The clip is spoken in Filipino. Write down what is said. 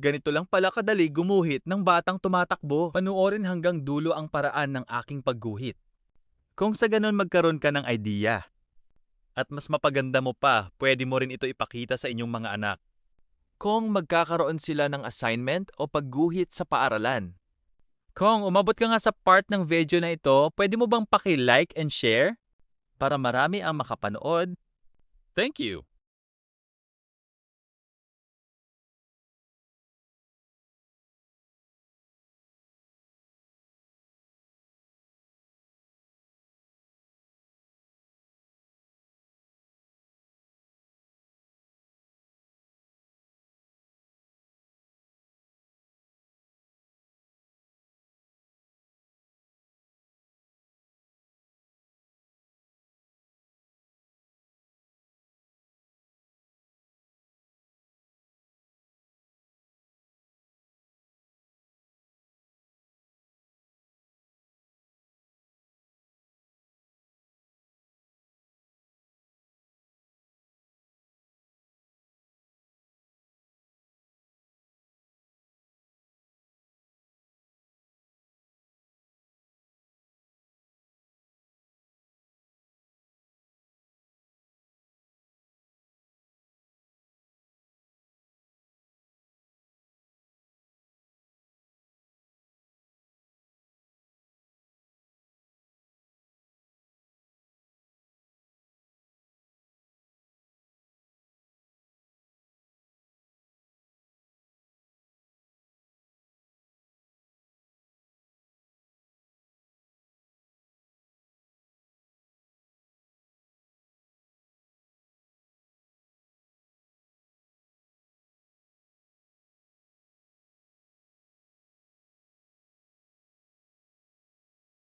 Ganito lang pala kadali gumuhit ng batang tumatakbo. Panoorin hanggang dulo ang paraan ng aking pagguhit. Kung sa ganon magkaroon ka ng idea. At mas mapaganda mo pa, pwede mo rin ito ipakita sa inyong mga anak. Kung magkakaroon sila ng assignment o pagguhit sa paaralan. Kung umabot ka nga sa part ng video na ito, pwede mo bang paki-like and share? Para marami ang makapanood. Thank you!